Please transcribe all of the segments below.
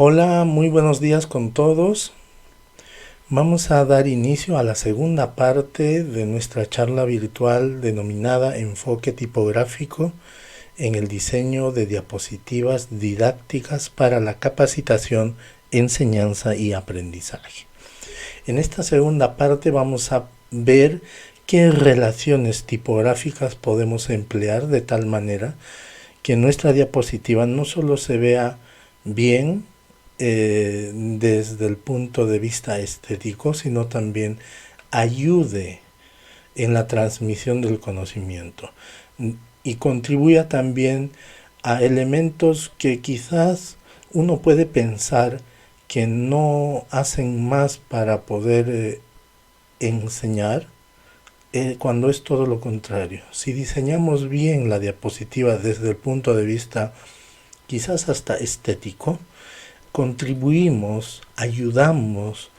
Hola, muy buenos días con todos. Vamos a dar inicio a la segunda parte de nuestra charla virtual denominada Enfoque tipográfico en el diseño de diapositivas didácticas para la capacitación, enseñanza y aprendizaje. En esta segunda parte vamos a ver qué relaciones tipográficas podemos emplear de tal manera que nuestra diapositiva no solo se vea bien desde el punto de vista estético, sino también ayude en la transmisión del conocimiento y contribuya también a elementos que quizás uno puede pensar que no hacen más para poder enseñar, cuando es todo lo contrario. Si diseñamos bien la diapositiva desde el punto de vista quizás hasta estético, contribuimos, ayudamos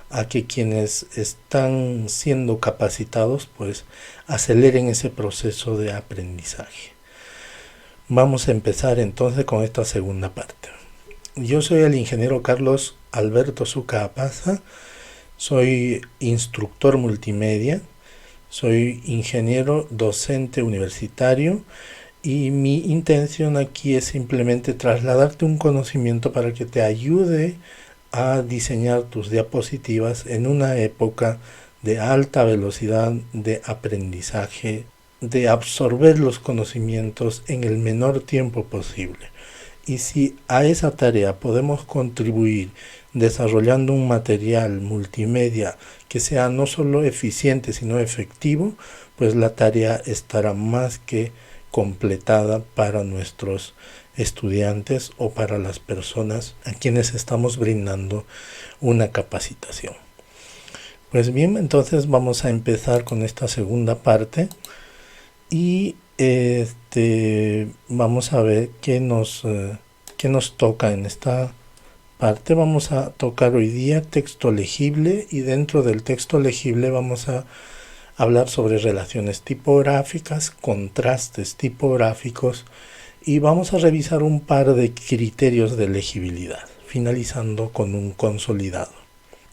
a que quienes están siendo capacitados pues aceleren ese proceso de aprendizaje. Vamos a empezar entonces con esta segunda parte. Yo soy el ingeniero Carlos Alberto Zucca Apaza, soy instructor multimedia, soy ingeniero docente universitario y mi intención aquí es simplemente trasladarte un conocimiento para que te ayude a diseñar tus diapositivas en una época de alta velocidad de aprendizaje, de absorber los conocimientos en el menor tiempo posible. Y si a esa tarea podemos contribuir desarrollando un material multimedia que sea no solo eficiente sino efectivo, pues la tarea estará más que completada para nuestros estudiantes o para las personas a quienes estamos brindando una capacitación. Pues bien, entonces vamos a empezar con esta segunda parte y vamos a ver qué nos toca en esta parte. Vamos a tocar hoy día texto legible y dentro del texto legible vamos a hablar sobre relaciones tipográficas, contrastes tipográficos y vamos a revisar un par de criterios de legibilidad, finalizando con un consolidado.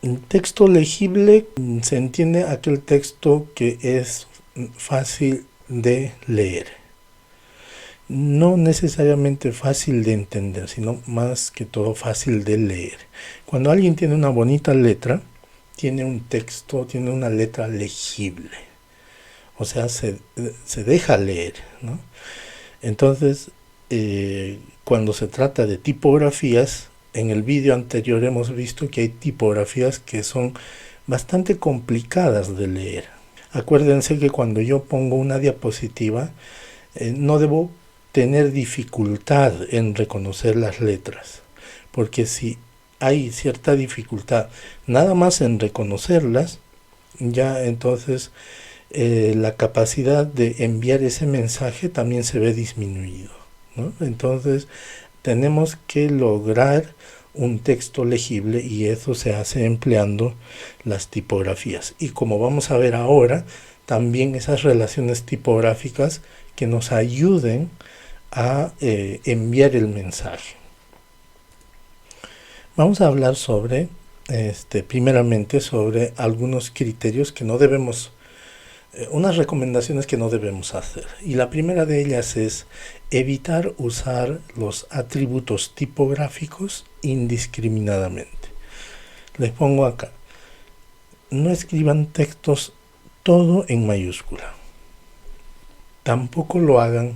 El texto legible se entiende aquel texto que es fácil de leer. No necesariamente fácil de entender, sino más que todo fácil de leer. Cuando alguien tiene una bonita letra, tiene un texto, tiene una letra legible. O sea, se deja leer, ¿no? Entonces, cuando se trata de tipografías, en el vídeo anterior hemos visto que hay tipografías que son bastante complicadas de leer. Acuérdense que cuando yo pongo una diapositiva, no debo tener dificultad en reconocer las letras, porque si hay cierta dificultad nada más en reconocerlas, ya entonces la capacidad de enviar ese mensaje también se ve disminuido, ¿no? Entonces tenemos que lograr un texto legible y eso se hace empleando las tipografías. Y como vamos a ver ahora, también esas relaciones tipográficas que nos ayuden a enviar el mensaje. Vamos a hablar sobre, primeramente, sobre algunos criterios que no debemos, unas recomendaciones que no debemos hacer. Y la primera de ellas es evitar usar los atributos tipográficos indiscriminadamente. Les pongo acá, no escriban textos todo en mayúscula. Tampoco lo hagan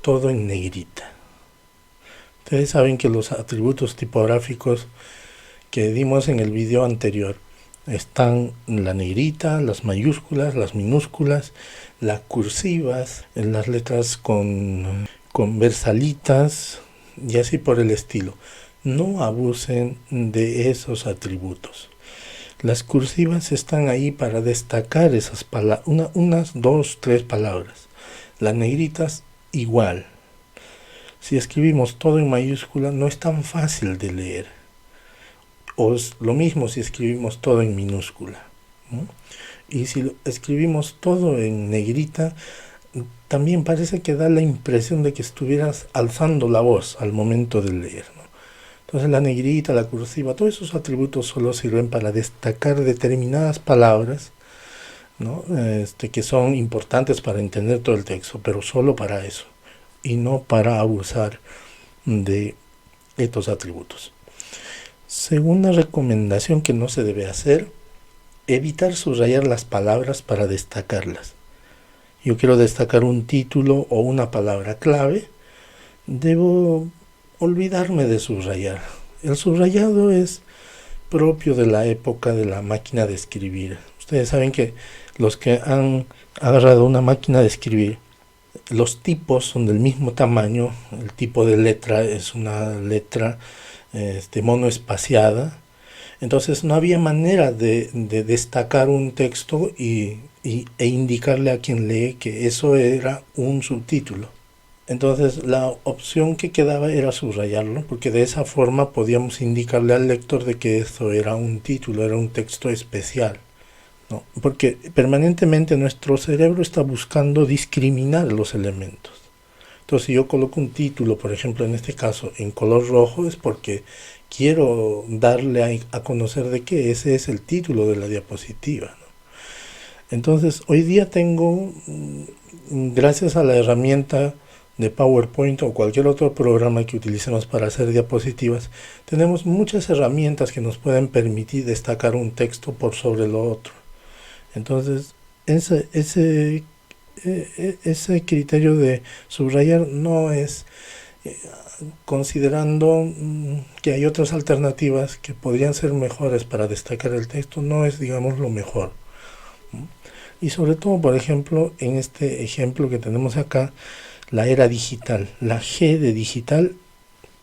todo en negrita. Ustedes saben que los atributos tipográficos que dimos en el video anterior están la negrita, las mayúsculas, las minúsculas, las cursivas, las letras con versalitas y así por el estilo. No abusen de esos atributos. Las cursivas están ahí para destacar esas palabras, unas 2, 3 palabras. Las negritas igual. Si escribimos todo en mayúscula no es tan fácil de leer. O es lo mismo si escribimos todo en minúscula, ¿no? Y si escribimos todo en negrita, también parece que da la impresión de que estuvieras alzando la voz al momento de leer, ¿no? Entonces la negrita, la cursiva, todos esos atributos solo sirven para destacar determinadas palabras, ¿no? Que son importantes para entender todo el texto, pero solo para eso, y no para abusar de estos atributos. Segunda recomendación que no se debe hacer: evitar subrayar las palabras para destacarlas. Yo quiero destacar un título o una palabra clave, debo olvidarme de subrayar. El subrayado es propio de la época de la máquina de escribir. Ustedes saben que los que han agarrado una máquina de escribir, los tipos son del mismo tamaño. El tipo de letra es una letra monoespaciada. Entonces no había manera de destacar un texto e indicarle a quien lee que eso era un subtítulo. Entonces la opción que quedaba era subrayarlo, porque de esa forma podíamos indicarle al lector de que eso era un título, era un texto especial, ¿no? Porque permanentemente nuestro cerebro está buscando discriminar los elementos. Entonces si yo coloco un título, por ejemplo en este caso en color rojo, es porque quiero darle a conocer de que ese es el título de la diapositiva, ¿no? Entonces hoy día tengo, gracias a la herramienta de PowerPoint o cualquier otro programa que utilicemos para hacer diapositivas, tenemos muchas herramientas que nos pueden permitir destacar un texto por sobre lo otro. Entonces ese criterio de subrayar no es, considerando que hay otras alternativas que podrían ser mejores para destacar el texto, no es, digamos, lo mejor. Y sobre todo, por ejemplo, en este ejemplo que tenemos acá, la era digital, la G de digital,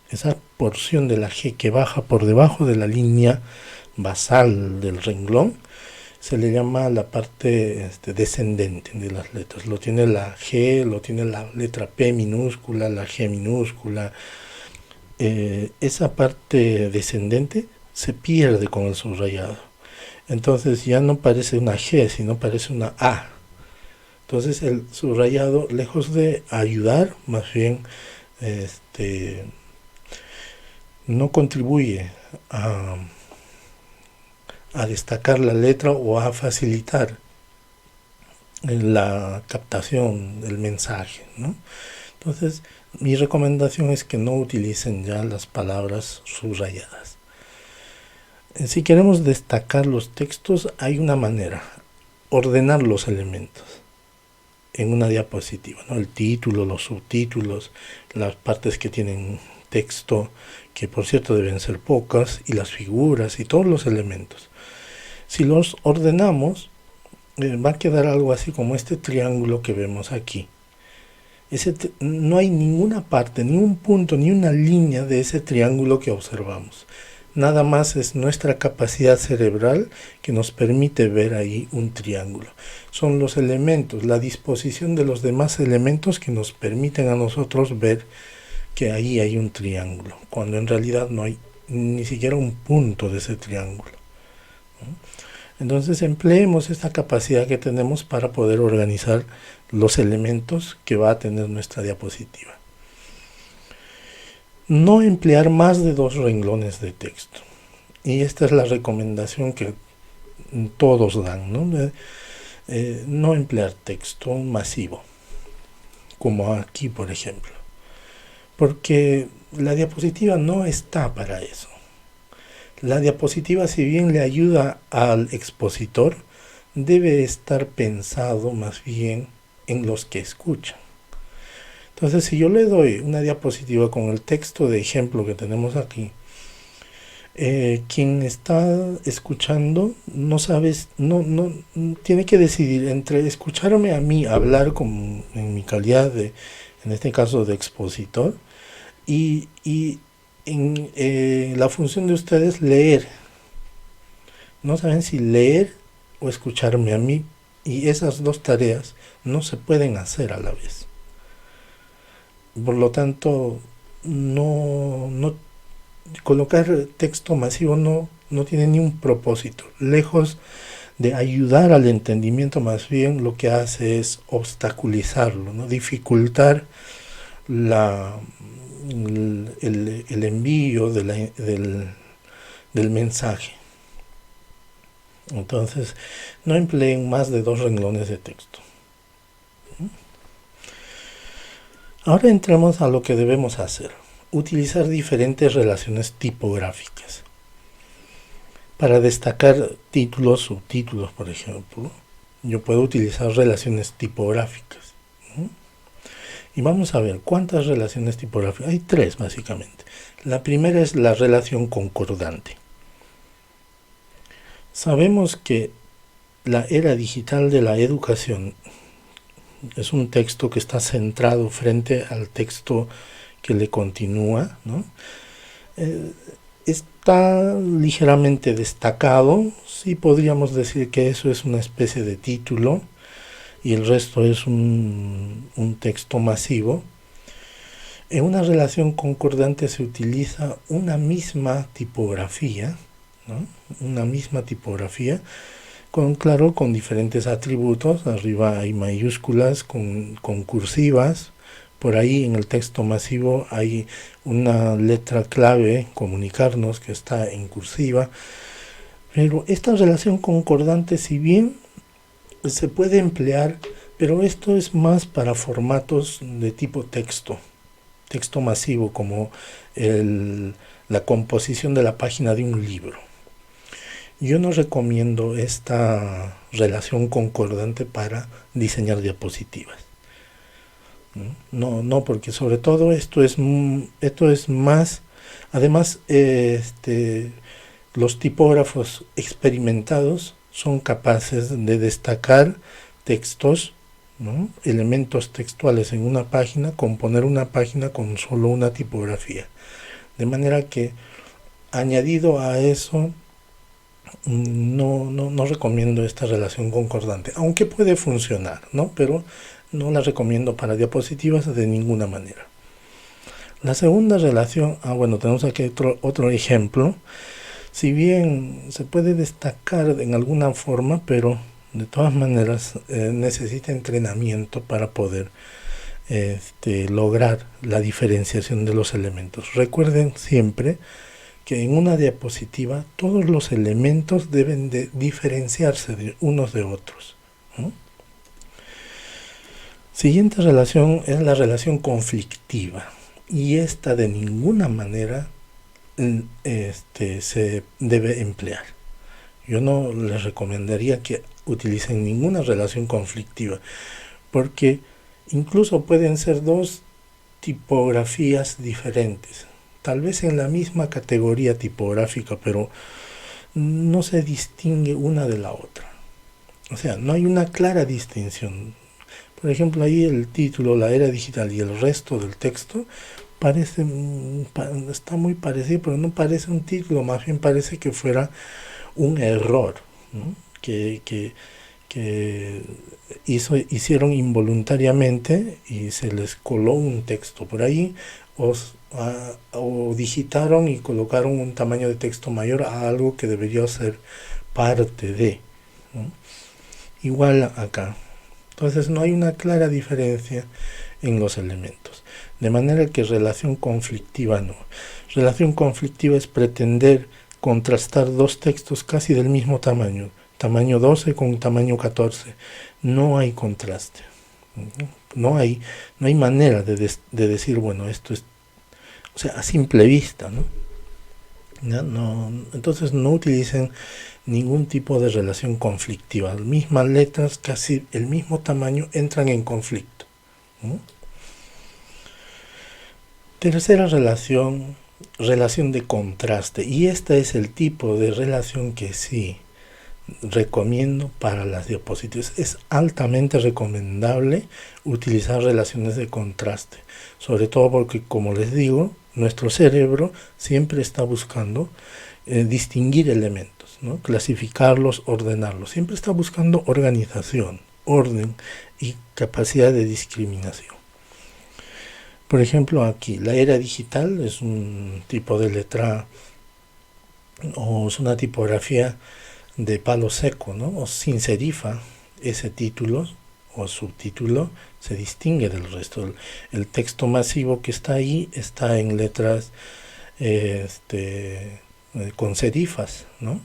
esa porción de la G que baja por debajo de la línea basal del renglón, se le llama la parte descendente de las letras. Lo tiene la G, lo tiene la letra P minúscula, la G minúscula. Esa parte descendente se pierde con el subrayado. Entonces ya no parece una G, sino parece una A. Entonces el subrayado, lejos de ayudar, más bien no contribuye a destacar la letra o a facilitar la captación del mensaje, ¿no? Entonces mi recomendación es que no utilicen ya las palabras subrayadas. Si queremos destacar los textos, hay una manera: ordenar los elementos en una diapositiva, ¿no? El título, los subtítulos, las partes que tienen texto, que por cierto deben ser pocas, y las figuras y todos los elementos. Si los ordenamos, va a quedar algo así como este triángulo que vemos aquí. No hay ninguna parte, ni un punto, ni una línea de ese triángulo que observamos. Nada más es nuestra capacidad cerebral que nos permite ver ahí un triángulo. Son los elementos, la disposición de los demás elementos que nos permiten a nosotros ver que ahí hay un triángulo, cuando en realidad no hay ni siquiera un punto de ese triángulo, ¿no? Entonces empleemos esta capacidad que tenemos para poder organizar los elementos que va a tener nuestra diapositiva. No emplear más de 2 renglones de texto. Y esta es la recomendación que todos dan, ¿no? No emplear texto masivo, como aquí, por ejemplo. Porque la diapositiva no está para eso. La diapositiva, si bien le ayuda al expositor, debe estar pensado más bien en los que escuchan. Entonces, si yo le doy una diapositiva con el texto de ejemplo que tenemos aquí, quien está escuchando no tiene que decidir entre escucharme a mí hablar en mi calidad de, en este caso, de expositor, y la función de ustedes leer. No saben si leer o escucharme a mí, y esas dos tareas no se pueden hacer a la vez. Por lo tanto, colocar texto masivo no tiene ni un propósito. Lejos de ayudar al entendimiento, más bien lo que hace es obstaculizarlo, ¿no? Dificultar el envío del mensaje. Entonces, no empleen más de 2 renglones de texto. Ahora entramos a lo que debemos hacer. Utilizar diferentes relaciones tipográficas. Para destacar títulos, subtítulos, por ejemplo, yo puedo utilizar relaciones tipográficas. Y vamos a ver cuántas relaciones tipográficas. Hay 3 básicamente. La primera es la relación concordante. Sabemos que la era digital de la educación es un texto que está centrado frente al texto que le continúa, ¿no? Está ligeramente destacado, sí podríamos decir que eso es una especie de título y el resto es un texto masivo. En una relación concordante se utiliza una misma tipografía, ¿no? Una misma tipografía, con diferentes atributos. Arriba hay mayúsculas con cursivas. Por ahí en el texto masivo hay una letra clave, comunicarnos, que está en cursiva. Pero esta relación concordante, si bien se puede emplear, pero esto es más para formatos de tipo texto masivo, como la composición de la página de un libro. Yo no recomiendo esta relación concordante para diseñar diapositivas. No, porque sobre todo esto es más, además los tipógrafos experimentados son capaces de destacar textos, ¿no? Elementos textuales en una página, componer una página con solo una tipografía. De manera que, añadido a eso, no recomiendo esta relación concordante, aunque puede funcionar, ¿no? Pero no la recomiendo para diapositivas de ninguna manera. La segunda relación, tenemos aquí otro ejemplo. Si bien se puede destacar en alguna forma, pero de todas maneras necesita entrenamiento para poder lograr la diferenciación de los elementos. Recuerden siempre que en una diapositiva todos los elementos deben de diferenciarse de unos de otros, ¿no? Siguiente relación es la relación conflictiva, y esta de ninguna manera se debe emplear. Yo no les recomendaría que utilicen ninguna relación conflictiva, porque incluso pueden ser 2 tipografías diferentes, tal vez en la misma categoría tipográfica, pero no se distingue una de la otra. O sea, no hay una clara distinción. Por ejemplo, ahí el título, la era digital, y el resto del texto está muy parecido, pero no parece un título, más bien parece que fuera un error, ¿no? que hicieron involuntariamente y se les coló un texto por ahí, o digitaron y colocaron un tamaño de texto mayor a algo que debería ser parte de, ¿no? Igual acá. Entonces no hay una clara diferencia en los elementos. De manera que relación conflictiva no. Relación conflictiva es pretender contrastar 2 textos casi del mismo tamaño 12 con tamaño 14. No hay contraste. No hay manera de decir, bueno, esto es, o sea, a simple vista, ¿no? Entonces no utilicen ningún tipo de relación conflictiva. Las mismas letras, casi el mismo tamaño, entran en conflicto, ¿no? Tercera relación de contraste, y este es el tipo de relación que sí recomiendo para las diapositivas. Es altamente recomendable utilizar relaciones de contraste, sobre todo porque, como les digo, nuestro cerebro siempre está buscando distinguir elementos, ¿no? Clasificarlos, ordenarlos. Siempre está buscando organización, orden y capacidad de discriminación. Por ejemplo, aquí, la era digital es un tipo de letra, o es una tipografía de palo seco, ¿no? O sin serifa, ese título, o subtítulo se distingue del resto. El texto masivo que está ahí está en letras con serifas, ¿no?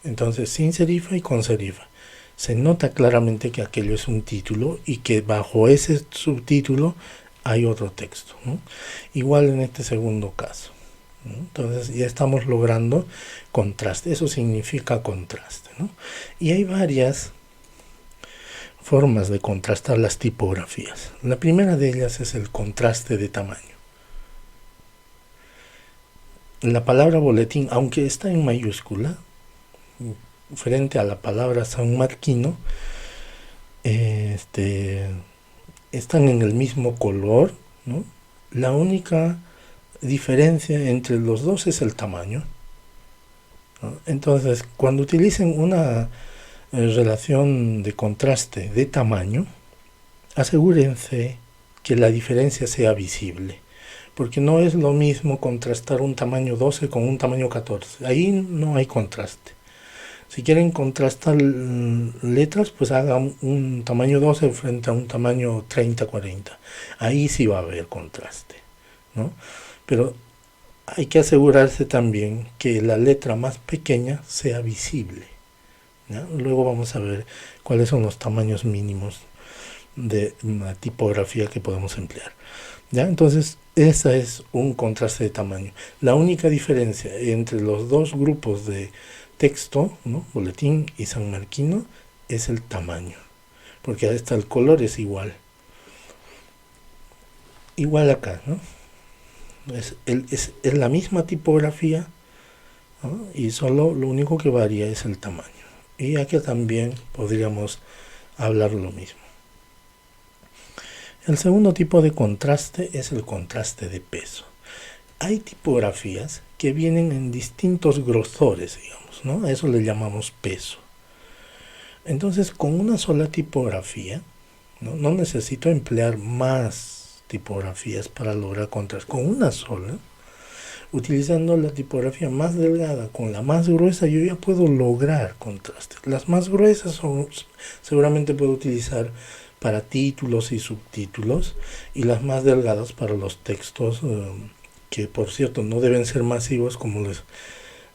Entonces, sin serifa y con serifa. Se nota claramente que aquello es un título y que bajo ese subtítulo hay otro texto, ¿no? Igual en este segundo caso, ¿no? Entonces ya estamos logrando contraste. Eso significa contraste, ¿no? Y hay varias formas de contrastar las tipografías. La primera de ellas es el contraste de tamaño. La palabra boletín, aunque está en mayúscula, frente a la palabra sanmarquino, están en el mismo color, ¿no? La única diferencia entre los dos es el tamaño, ¿no? Entonces, cuando utilicen una relación de contraste de tamaño, asegúrense que la diferencia sea visible, porque no es lo mismo contrastar un tamaño 12 con un tamaño 14. Ahí no hay contraste. Si quieren contrastar letras, pues hagan un tamaño 12 frente a un tamaño 30-40. Ahí sí va a haber contraste, ¿no? Pero hay que asegurarse también que la letra más pequeña sea visible, ¿no? Luego vamos a ver cuáles son los tamaños mínimos de una tipografía que podemos emplear, ¿ya? Entonces, ese es un contraste de tamaño. La única diferencia entre los dos grupos de texto, ¿no? Boletín y sanmarquino, es el tamaño, porque hasta el color es igual. Igual acá, ¿no? Es la misma tipografía, ¿no? Y solo lo único que varía es el tamaño. Y aquí también podríamos hablar lo mismo. El segundo tipo de contraste es el contraste de peso. Hay tipografías que vienen en distintos grosores, digamos, ¿no? A eso le llamamos peso. Entonces, con una sola tipografía, no necesito emplear más tipografías para lograr contraste. Con una sola, utilizando la tipografía más delgada con la más gruesa, yo ya puedo lograr contraste. Las más gruesas seguramente puedo utilizar para títulos y subtítulos, y las más delgadas para los textos, que por cierto no deben ser masivos como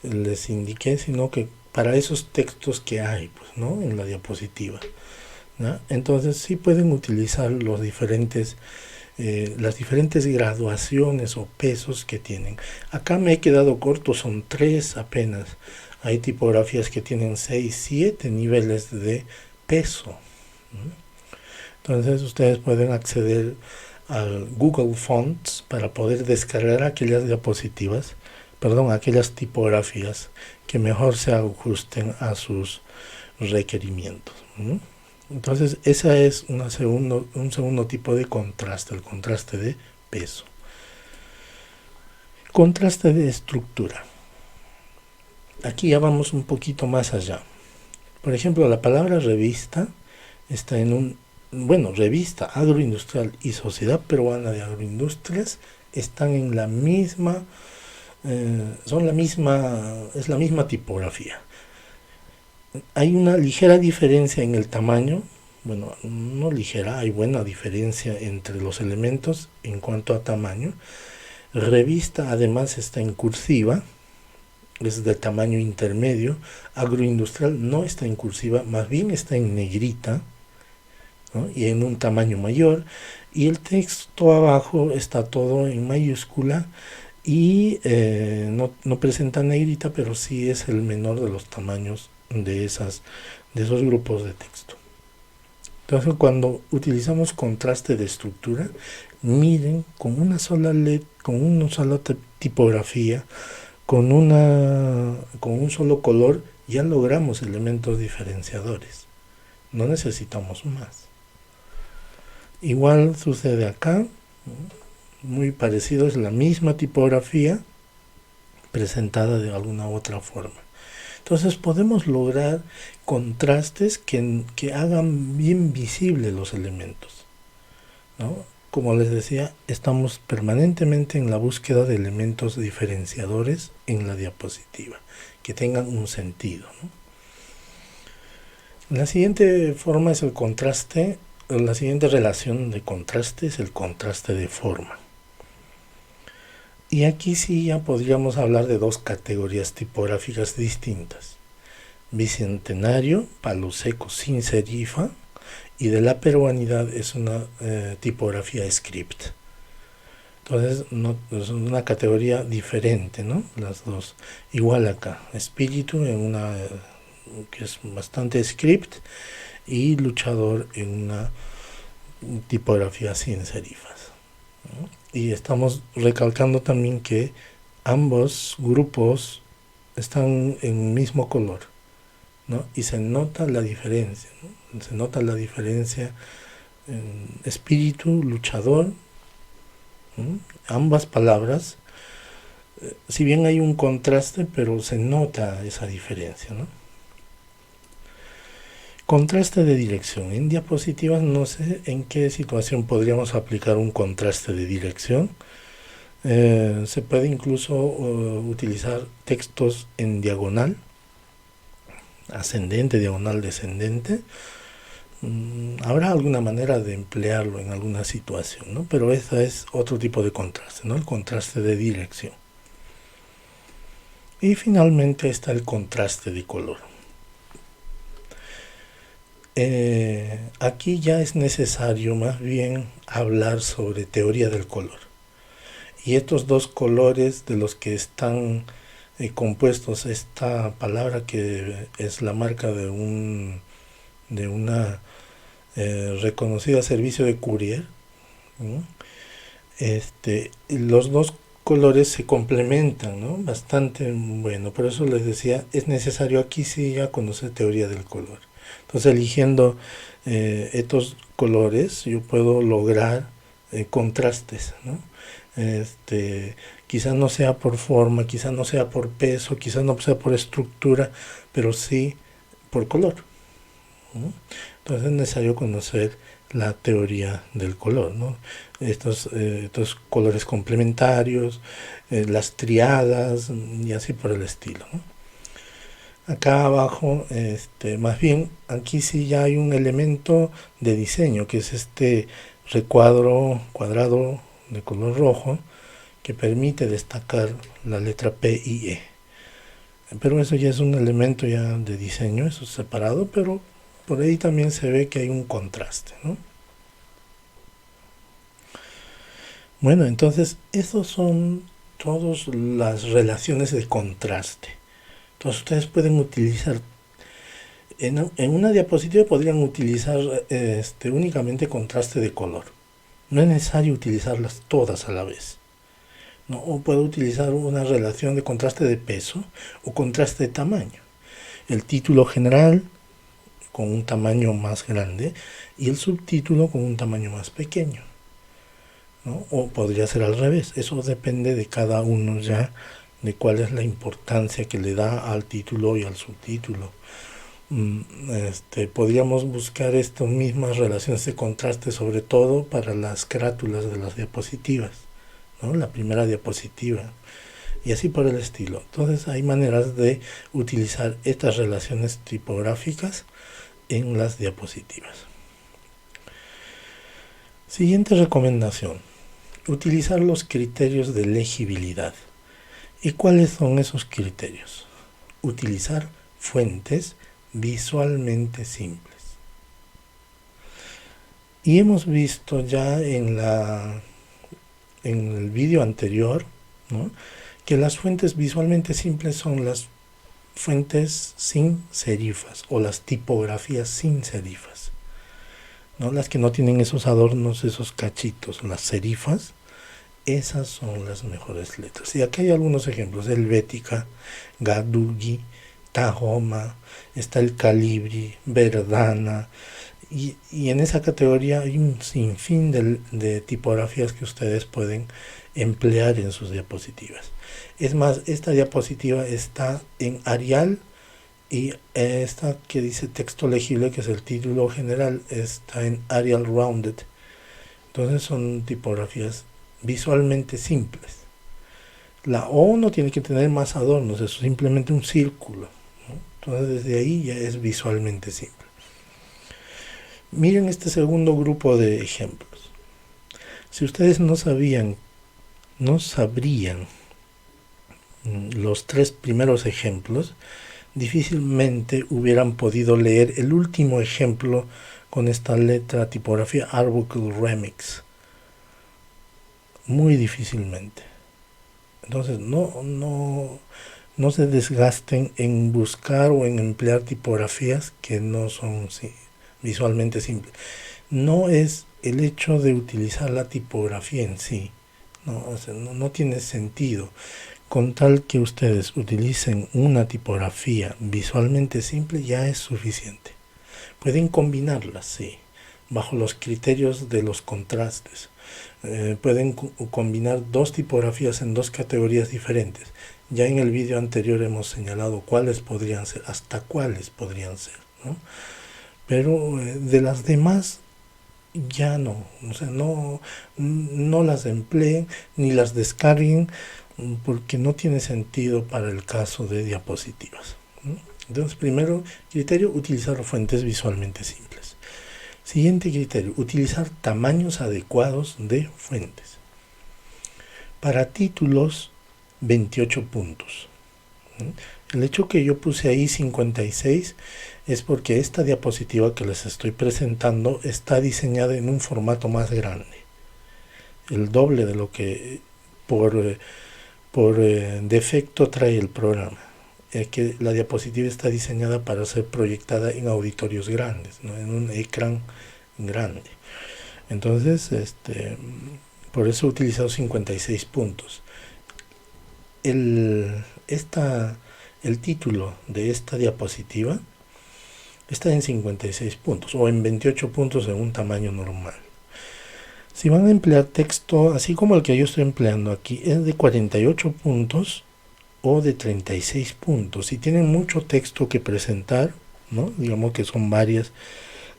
les indiqué, sino que para esos textos que hay, pues, ¿no? En la diapositiva, ¿no? Entonces sí pueden utilizar las diferentes graduaciones o pesos que tienen. Acá me he quedado corto, son 3 apenas. Hay tipografías que tienen 6, 7 niveles de peso, ¿no? Entonces ustedes pueden acceder al Google Fonts para poder descargar aquellas aquellas tipografías que mejor se ajusten a sus requerimientos, ¿no? Entonces ese es un segundo tipo de contraste, el contraste de peso. Contraste de estructura. Aquí ya vamos un poquito más allá. Por ejemplo, la palabra revista está en revista agroindustrial y Sociedad Peruana de Agroindustrias están en la misma, es la misma tipografía. Hay una ligera diferencia en el tamaño, bueno, no ligera, hay buena diferencia entre los elementos en cuanto a tamaño. Revista además está en cursiva, es de tamaño intermedio. Agroindustrial no está en cursiva, más bien está en negrita, ¿no? Y en un tamaño mayor, y el texto abajo está todo en mayúscula y no presenta negrita, pero sí es el menor de los tamaños de esos grupos de texto. Entonces, cuando utilizamos contraste de estructura, miren, con una sola tipografía, con un solo color, ya logramos elementos diferenciadores. No necesitamos más. Igual sucede acá, muy parecido, es la misma tipografía presentada de alguna otra forma. Entonces podemos lograr contrastes que hagan bien visibles los elementos, ¿no? Como les decía, estamos permanentemente en la búsqueda de elementos diferenciadores en la diapositiva, que tengan un sentido, ¿no? La siguiente forma es el contraste la siguiente relación de contraste es el contraste de forma. Y aquí sí ya podríamos hablar de dos categorías tipográficas distintas. Bicentenario, palo seco sin serifa, y de la peruanidad es una tipografía script. Entonces es una categoría diferente, ¿no? Las dos. Igual acá, espíritu en una que es bastante script y luchador en una tipografía sin serifas, ¿no? Y estamos recalcando también que ambos grupos están en un mismo color, ¿no? Y se nota la diferencia, ¿no? Se nota la diferencia en espíritu, luchador, ¿no? Ambas palabras, si bien hay un contraste, pero se nota esa diferencia, ¿no? Contraste de dirección. En diapositivas no sé en qué situación podríamos aplicar un contraste de dirección. Se puede incluso utilizar textos en diagonal, ascendente, diagonal, descendente. Habrá alguna manera de emplearlo en alguna situación, ¿no? Pero ese es otro tipo de contraste, ¿no? El contraste de dirección. Y finalmente está el contraste de color. Aquí ya es necesario más bien hablar sobre teoría del color. Y estos dos colores de los que están compuestos esta palabra, que es la marca de una reconocida servicio de courier, ¿no? Los dos colores se complementan, ¿no? Bastante bueno. Por eso les decía, es necesario aquí sí ya conocer teoría del color. Entonces, eligiendo estos colores, yo puedo lograr contrastes, ¿no? Quizás no sea por forma, quizás no sea por peso, quizás no sea por estructura, pero sí por color, ¿no? Entonces es necesario conocer la teoría del color, ¿no? Estos colores complementarios, las triadas y así por el estilo, ¿no? Acá abajo, más bien, aquí sí ya hay un elemento de diseño, que es este recuadro cuadrado de color rojo, que permite destacar la letra P y E. Pero eso ya es un elemento ya de diseño, eso es separado, pero por ahí también se ve que hay un contraste, ¿no? Bueno, entonces, esos son todas las relaciones de contraste. Entonces ustedes pueden utilizar, en una diapositiva podrían utilizar únicamente contraste de color. No es necesario utilizarlas todas a la vez, ¿no? O puedo utilizar una relación de contraste de peso o contraste de tamaño. El título general con un tamaño más grande y el subtítulo con un tamaño más pequeño, ¿no? O podría ser al revés. Eso depende de cada uno ya, de cuál es la importancia que le da al título y al subtítulo. Podríamos buscar estas mismas relaciones de contraste, sobre todo para las carátulas de las diapositivas, ¿no? La primera diapositiva y así por el estilo. Entonces hay maneras de utilizar estas relaciones tipográficas en las diapositivas. Siguiente recomendación: utilizar los criterios de legibilidad. ¿Y cuáles son esos criterios? Utilizar fuentes visualmente simples. Y hemos visto ya en el vídeo anterior, ¿no?, que las fuentes visualmente simples son las fuentes sin serifas o las tipografías sin serifas, ¿no? Las que no tienen esos adornos, esos cachitos, las serifas. Esas son las mejores letras. Y aquí hay algunos ejemplos: Helvética, Gadugi, Tahoma, está el Calibri, Verdana, y en esa categoría hay un sinfín de tipografías que ustedes pueden emplear en sus diapositivas. Es más, esta diapositiva está en Arial, y esta que dice texto legible, que es el título general, está en Arial Rounded. Entonces son tipografías visualmente simples. La O no tiene que tener más adornos, es simplemente un círculo, ¿no? Entonces desde ahí ya es visualmente simple. Miren este segundo grupo de ejemplos. Si ustedes no sabrían los tres primeros ejemplos, difícilmente hubieran podido leer el último ejemplo con esta letra tipografía Arbuckle Remix. Muy difícilmente. Entonces no se desgasten en buscar o en emplear tipografías que no son visualmente simples. No es el hecho de utilizar la tipografía en sí, no tiene sentido. Con tal que ustedes utilicen una tipografía visualmente simple ya es suficiente. Pueden combinarlas, sí, bajo los criterios de los contrastes. Pueden combinar dos tipografías en dos categorías diferentes. Ya en el vídeo anterior hemos señalado cuáles podrían ser, hasta cuáles podrían ser, ¿no? Pero de las demás ya no, no las empleen ni las descarguen porque no tiene sentido para el caso de diapositivas, ¿no? Entonces, primero criterio, utilizar fuentes visualmente simples. Siguiente criterio, utilizar tamaños adecuados de fuentes. Para títulos, 28 puntos. El hecho que yo puse ahí 56 es porque esta diapositiva que les estoy presentando está diseñada en un formato más grande, el doble de lo que por defecto trae el programa. Que la diapositiva está diseñada para ser proyectada en auditorios grandes, ¿no? En un ecrán grande. Entonces, por eso he utilizado 56 puntos. El título de esta diapositiva está en 56 puntos o en 28 puntos en un tamaño normal. Si van a emplear texto, así como el que yo estoy empleando aquí, es de 48 puntos o de 36 puntos. Si tienen mucho texto que presentar, ¿no? Digamos que son varias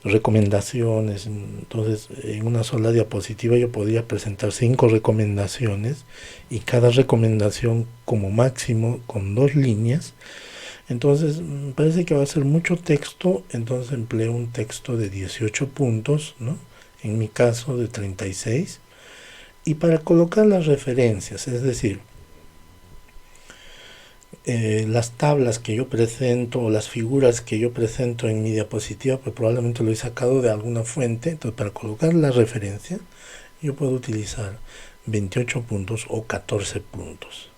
recomendaciones, entonces en una sola diapositiva yo podría presentar 5 recomendaciones y cada recomendación como máximo con 2 líneas. Entonces me parece que va a ser mucho texto, entonces empleo un texto de 18 puntos, ¿no? En mi caso de 36. Y para colocar las referencias, es decir, las tablas que yo presento o las figuras que yo presento en mi diapositiva, pues probablemente lo he sacado de alguna fuente. Entonces, para colocar la referencia yo puedo utilizar 28 puntos o 14 puntos.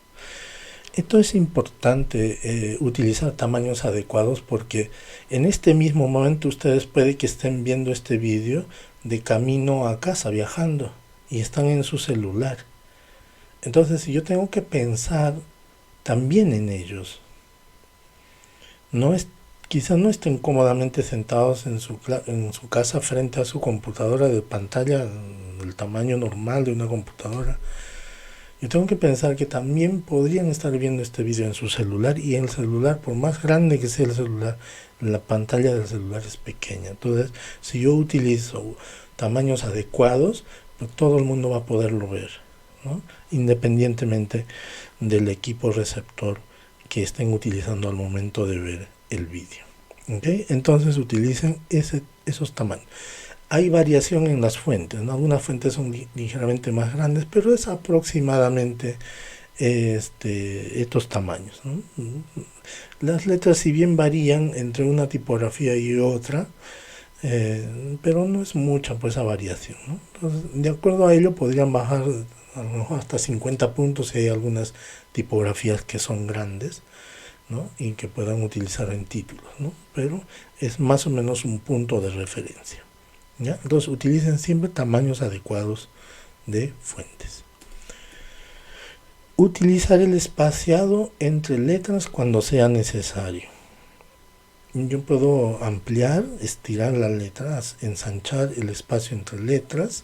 Esto es importante, utilizar tamaños adecuados, porque en este mismo momento ustedes puede que estén viendo este vídeo de camino a casa, viajando, y están en su celular. Entonces, si yo tengo que pensar también en ellos, quizás no estén cómodamente sentados en su casa frente a su computadora de pantalla del tamaño normal de una computadora. Yo tengo que pensar que también podrían estar viendo este vídeo en su celular, y en el celular, por más grande que sea el celular, la pantalla del celular es pequeña. Entonces, si yo utilizo tamaños adecuados, pues todo el mundo va a poderlo ver, ¿no? Independientemente del equipo receptor que estén utilizando al momento de ver el vídeo. ¿Okay? Entonces utilicen esos tamaños. Hay variación en las fuentes, ¿no? Algunas fuentes son ligeramente más grandes, pero es aproximadamente estos tamaños, ¿no? Las letras, si bien varían entre una tipografía y otra, pero no es mucha pues esa variación, ¿no? Entonces, de acuerdo a ello podrían bajar a lo mejor hasta 50 puntos si hay algunas tipografías que son grandes, ¿no? Y que puedan utilizar en títulos, ¿no? Pero es más o menos un punto de referencia, ¿ya? Entonces utilicen siempre tamaños adecuados de fuentes. Utilizar el espaciado entre letras cuando sea necesario. Yo puedo ampliar, estirar las letras, ensanchar el espacio entre letras,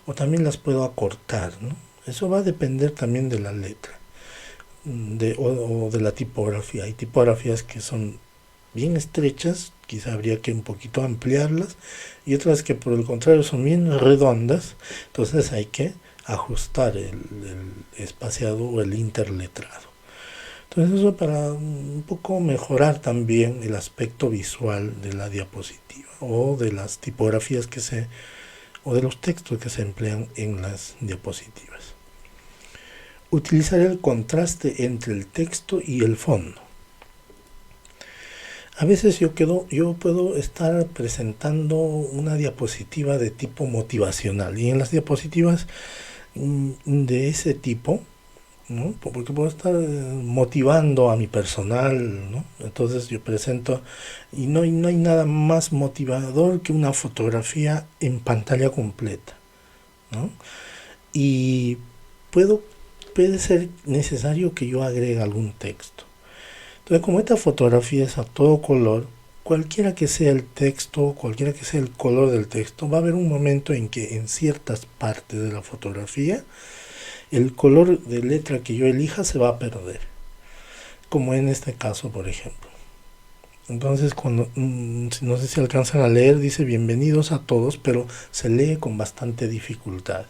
o también las puedo acortar, ¿no? Eso va a depender también de la letra o de la tipografía. Hay tipografías que son bien estrechas, quizá habría que un poquito ampliarlas, y otras que por el contrario son bien redondas, entonces hay que ajustar el espaciado o el interletrado. Entonces eso para un poco mejorar también el aspecto visual de la diapositiva o de las tipografías o de los textos que se emplean en las diapositivas. Utilizar el contraste entre el texto y el fondo. A veces yo puedo estar presentando una diapositiva de tipo motivacional, y en las diapositivas de ese tipo, ¿no? Porque puedo estar motivando a mi personal, ¿no? Entonces yo presento, y no hay nada más motivador que una fotografía en pantalla completa, ¿no? Y puede ser necesario que yo agregue algún texto. Entonces, como esta fotografía es a todo color, cualquiera que sea el texto, cualquiera que sea el color del texto, va a haber un momento en que en ciertas partes de la fotografía el color de letra que yo elija se va a perder, como en este caso, por ejemplo. Entonces, cuando no sé si alcanzan a leer, dice bienvenidos a todos, pero se lee con bastante dificultad.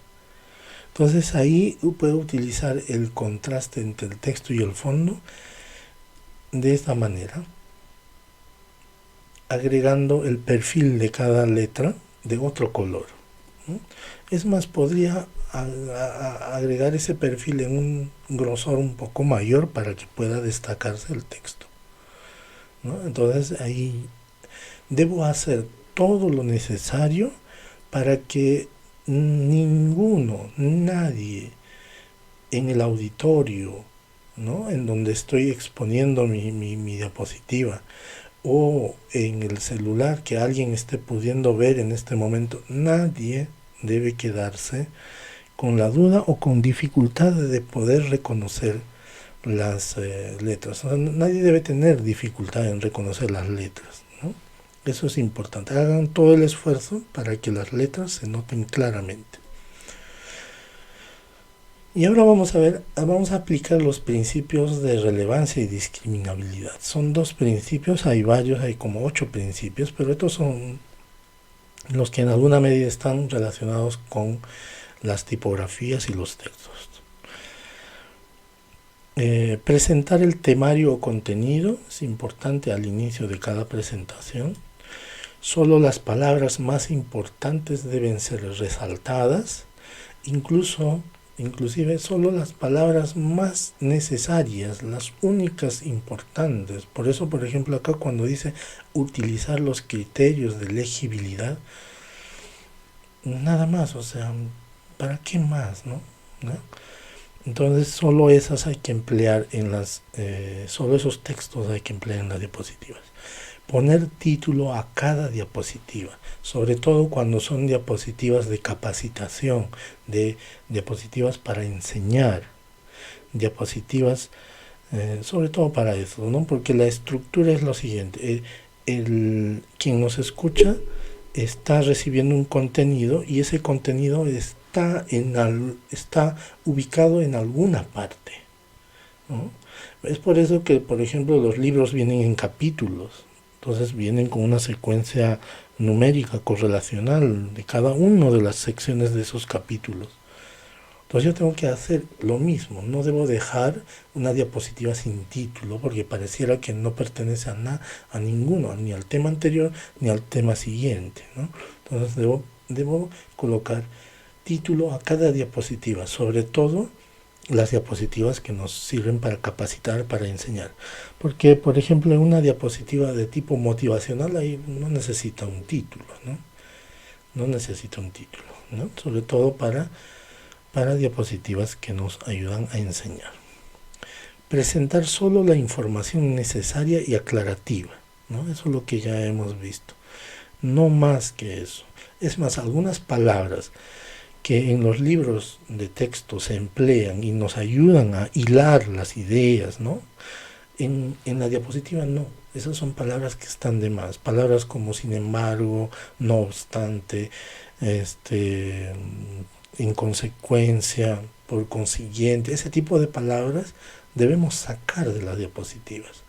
Entonces ahí puedo utilizar el contraste entre el texto y el fondo de esta manera, agregando el perfil de cada letra de otro color, ¿no? Es más, podría agregar ese perfil en un grosor un poco mayor para que pueda destacarse el texto, ¿no? Entonces ahí debo hacer todo lo necesario para que nadie en el auditorio, ¿no?, en donde estoy exponiendo mi diapositiva, o en el celular que alguien esté pudiendo ver en este momento, nadie debe quedarse con la duda o con dificultad de poder reconocer las letras. O sea, nadie debe tener dificultad en reconocer las letras, ¿no? Eso es importante. Hagan todo el esfuerzo para que las letras se noten claramente. Y ahora vamos a aplicar los principios de relevancia y discriminabilidad. Son 2 principios, hay varios, hay como 8 principios, pero estos son los que en alguna medida están relacionados con las tipografías y los textos. Presentar el temario o contenido es importante al inicio de cada presentación. Solo las palabras más importantes deben ser resaltadas, inclusive solo las palabras más necesarias, las únicas importantes. Por eso, por ejemplo, acá cuando dice utilizar los criterios de legibilidad, nada más, o sea, ¿para qué más, no? Entonces solo esas hay que emplear solo esos textos hay que emplear en las diapositivas. Poner título a cada diapositiva, sobre todo cuando son diapositivas de capacitación, de diapositivas para enseñar, diapositivas sobre todo para eso, ¿no? Porque la estructura es lo siguiente: quien nos escucha está recibiendo un contenido y ese contenido está ubicado en alguna parte, ¿no? Es por eso que, por ejemplo, los libros vienen en capítulos. Entonces vienen con una secuencia numérica correlacional de cada una de las secciones de esos capítulos. Entonces yo tengo que hacer lo mismo, no debo dejar una diapositiva sin título porque pareciera que no pertenece a ninguno, ni al tema anterior ni al tema siguiente, ¿no? Entonces debo colocar título a cada diapositiva, sobre todo las diapositivas que nos sirven para capacitar, para enseñar. Porque, por ejemplo, en una diapositiva de tipo motivacional ahí no necesita un título, ¿no? No necesita un título, ¿no? Sobre todo para diapositivas que nos ayudan a enseñar. Presentar solo la información necesaria y aclarativa, ¿no? Eso es lo que ya hemos visto. No más que eso. Es más, algunas palabras que en los libros de texto se emplean y nos ayudan a hilar las ideas, ¿no? En la diapositiva no. Esas son palabras que están de más. Palabras como sin embargo, no obstante, en consecuencia, por consiguiente, ese tipo de palabras debemos sacar de las diapositivas.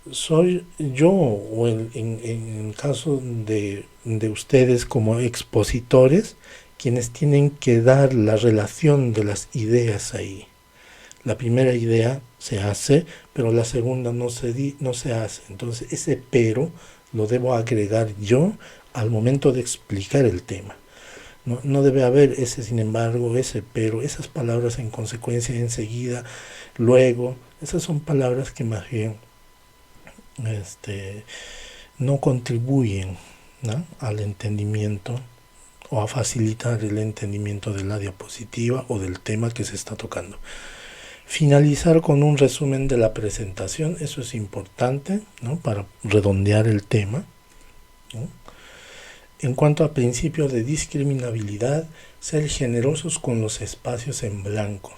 Soy yo, o en el caso de ustedes como expositores, quienes tienen que dar la relación de las ideas ahí. La primera idea se hace, pero la segunda no se hace. Entonces ese pero lo debo agregar yo al momento de explicar el tema. No debe haber ese sin embargo, ese pero, esas palabras en consecuencia, enseguida, luego, esas son palabras que más bien este, no contribuyen, ¿no?, al entendimiento o a facilitar el entendimiento de la diapositiva o del tema que se está tocando. Finalizar con un resumen de la presentación, eso es importante, ¿no?, para redondear el tema, ¿no? En cuanto a principios de discriminabilidad, ser generosos con los espacios en blanco.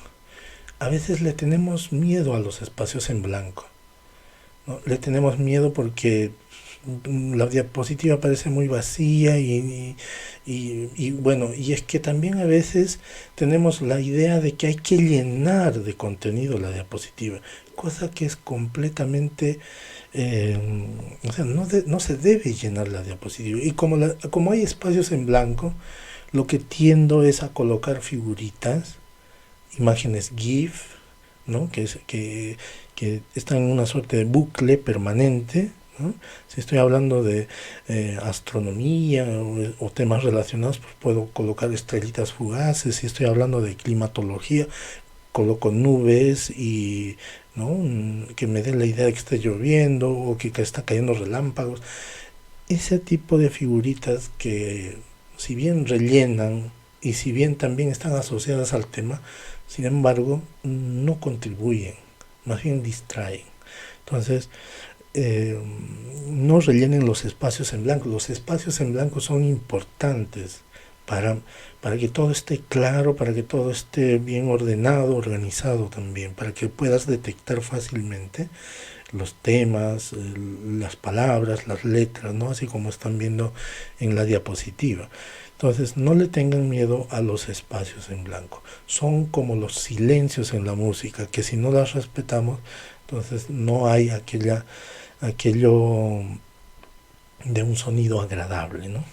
A veces le tenemos miedo a los espacios en blanco, ¿no? Le tenemos miedo porque la diapositiva parece muy vacía y bueno, y es que también a veces tenemos la idea de que hay que llenar de contenido la diapositiva, cosa que es completamente, o sea, no se debe llenar la diapositiva. Y como hay espacios en blanco, lo que tiendo es a colocar figuritas, imágenes GIF, ¿no?, que están en una suerte de bucle permanente, ¿no? Si estoy hablando de astronomía o temas relacionados, pues puedo colocar estrellitas fugaces. Si estoy hablando de climatología, coloco nubes y, ¿no?, que me den la idea de que está lloviendo o que está cayendo relámpagos. Ese tipo de figuritas que, si bien rellenan y si bien también están asociadas al tema, sin embargo, no contribuyen, más bien distraen. Entonces, no rellenen los espacios en blanco. Los espacios en blanco son importantes para que todo esté claro, para que todo esté bien ordenado, organizado también, para que puedas detectar fácilmente los temas, las palabras, las letras, ¿no?, así como están viendo en la diapositiva. Entonces, no le tengan miedo a los espacios en blanco. Son como los silencios en la música, que si no las respetamos, entonces no hay aquello de un sonido agradable, ¿no?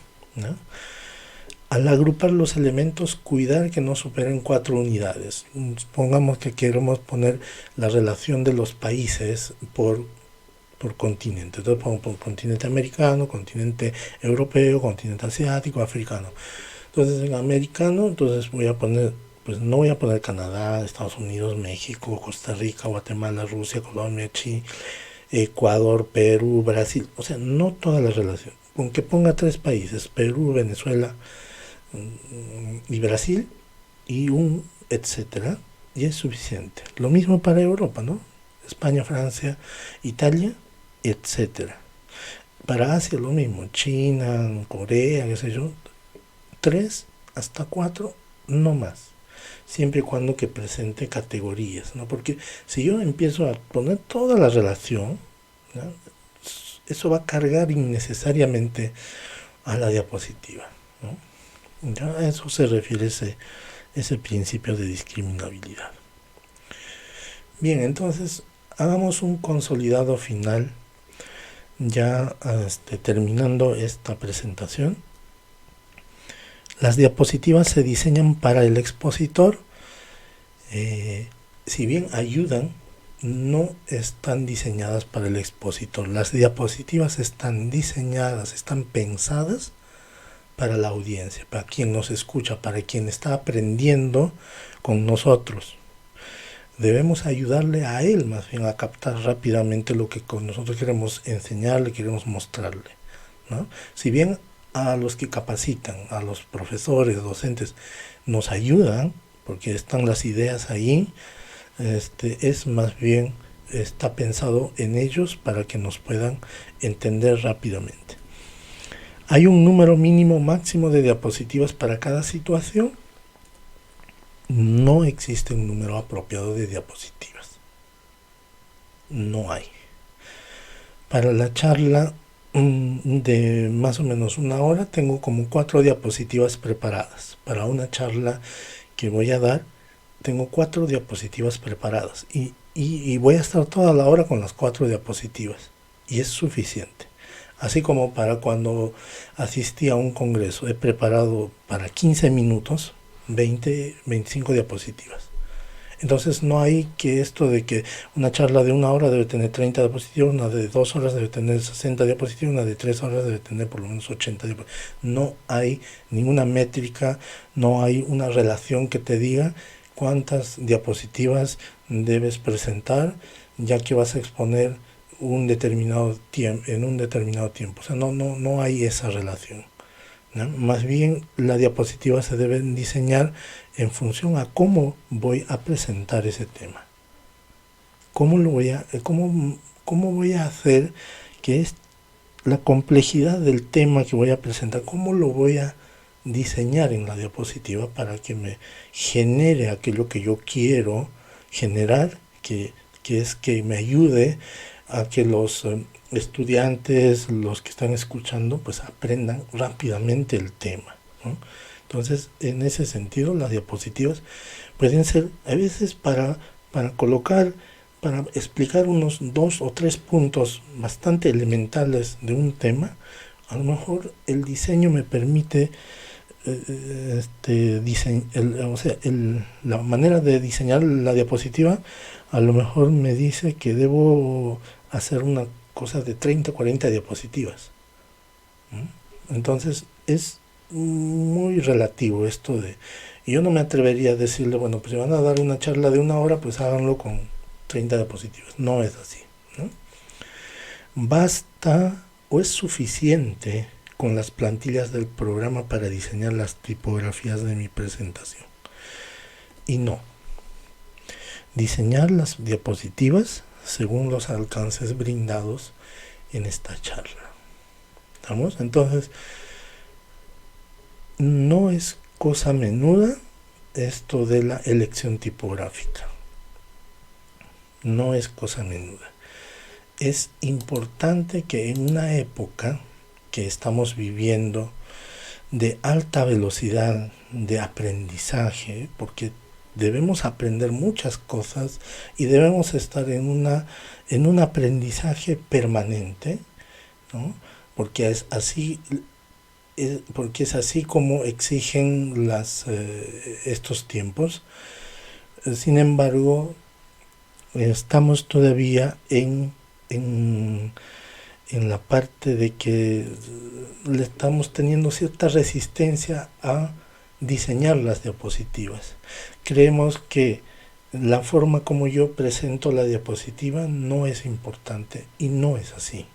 Al agrupar los elementos, cuidar que no superen 4 unidades. Supongamos que queremos poner la relación de los países por continente. Entonces pongo por continente americano, continente europeo, continente asiático, africano. Entonces en americano, entonces voy a poner, pues no voy a poner Canadá, Estados Unidos, México, Costa Rica, Guatemala, Rusia, Colombia, Chile, Ecuador, Perú, Brasil. O sea, no toda la relación. Aunque ponga 3 países, Perú, Venezuela y Brasil, y un etcétera, y es suficiente. Lo mismo para Europa, ¿no? España, Francia, Italia, etcétera. Para Asia lo mismo, China, Corea, qué sé yo, 3 hasta 4, no más. Siempre y cuando que presente categorías, ¿no? Porque si yo empiezo a poner toda la relación, ¿no?, eso va a cargar innecesariamente a la diapositiva, ¿no? Ya a eso se refiere ese principio de discriminabilidad. Bien, entonces hagamos un consolidado final, ya terminando esta presentación. Las diapositivas se diseñan para el expositor, si bien ayudan, no están diseñadas para el expositor. Las diapositivas están diseñadas, están pensadas para la audiencia, para quien nos escucha, para quien está aprendiendo con nosotros. Debemos ayudarle a él más bien a captar rápidamente lo que con nosotros queremos enseñarle, queremos mostrarle, ¿no? Si bien a los que capacitan, a los profesores, docentes, nos ayudan, porque están las ideas ahí, es más bien, está pensado en ellos para que nos puedan entender rápidamente. ¿Hay un número mínimo máximo de diapositivas para cada situación? No existe un número apropiado de diapositivas. No hay. Para la charla de más o menos 1 hora tengo como 4 diapositivas preparadas. Para una charla que voy a dar tengo 4 diapositivas preparadas y voy a estar toda la hora con las 4 diapositivas y es suficiente. Así como para cuando asistí a un congreso, he preparado para 15 minutos 20, 25 diapositivas. Entonces no hay que esto de que una charla de 1 hora debe tener 30 diapositivas, una de 2 horas debe tener 60 diapositivas, una de 3 horas debe tener por lo menos 80 diapositivas. No hay ninguna métrica, no hay una relación que te diga cuántas diapositivas debes presentar, ya que vas a exponer un determinado tiempo, en un determinado tiempo. O sea, no hay esa relación, ¿no? Más bien las diapositivas se deben diseñar en función a cómo voy a presentar ese tema. Cómo voy a hacer que es la complejidad del tema que voy a presentar, cómo lo voy a diseñar en la diapositiva para que me genere aquello que yo quiero generar, que es que me ayude a que los estudiantes, los que están escuchando, pues aprendan rápidamente el tema, ¿no? Entonces, en ese sentido, las diapositivas pueden ser a veces para colocar, para explicar unos 2 o 3 puntos bastante elementales de un tema. A lo mejor el diseño me permite la manera de diseñar la diapositiva a lo mejor me dice que debo hacer una cosa de 30 o 40 diapositivas. Entonces es muy relativo esto de... Y yo no me atrevería a decirle, bueno, pues si van a dar una charla de 1 hora, pues háganlo con 30 diapositivas. No es así, ¿no? Basta o es suficiente con las plantillas del programa para diseñar las tipografías de mi presentación. Y no. Diseñar las diapositivas según los alcances brindados en esta charla. ¿Estamos? Entonces, no es cosa menuda esto de la elección tipográfica. No es cosa menuda. Es importante que en una época que estamos viviendo de alta velocidad de aprendizaje, porque debemos aprender muchas cosas y debemos estar en un aprendizaje permanente, ¿no? Porque es así como exigen estos tiempos. Sin embargo, estamos todavía en la parte de que le estamos teniendo cierta resistencia a diseñar las diapositivas. Creemos que la forma como yo presento la diapositiva no es importante y no es así.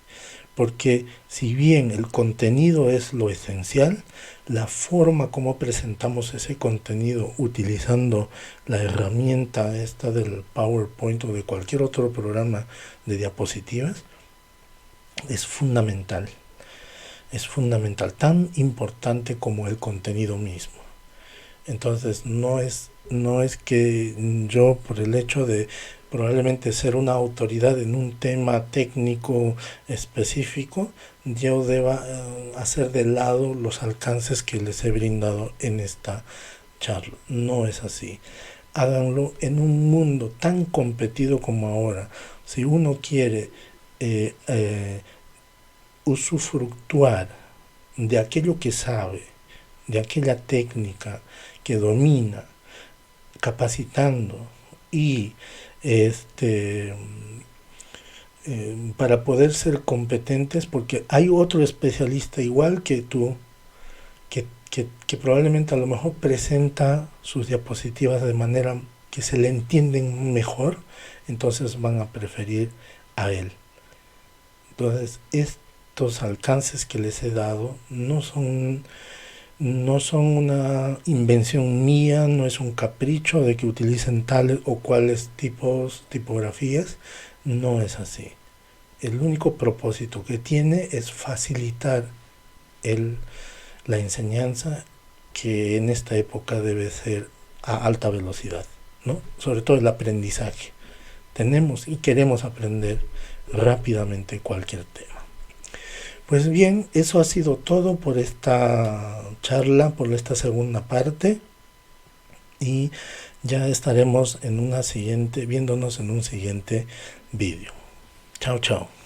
Porque si bien el contenido es lo esencial, la forma como presentamos ese contenido utilizando la herramienta esta del PowerPoint o de cualquier otro programa de diapositivas es fundamental. Es fundamental, tan importante como el contenido mismo. Entonces no es que yo, por el hecho de probablemente ser una autoridad en un tema técnico específico, yo deba hacer de lado los alcances que les he brindado en esta charla. No es así. Háganlo en un mundo tan competido como ahora. Si uno quiere usufructuar de aquello que sabe, de aquella técnica que domina, capacitando y para poder ser competentes, porque hay otro especialista igual que tú que probablemente a lo mejor presenta sus diapositivas de manera que se le entienden mejor, entonces van a preferir a él. Entonces estos alcances que les he dado no son una invención mía, no es un capricho de que utilicen tales o cuales tipografías, no es así. El único propósito que tiene es facilitar la enseñanza, que en esta época debe ser a alta velocidad, ¿no? Sobre todo el aprendizaje. Tenemos y queremos aprender rápidamente cualquier tema. Pues bien, eso ha sido todo por esta charla, por esta segunda parte, y ya estaremos viéndonos en un siguiente vídeo. Chao, chao.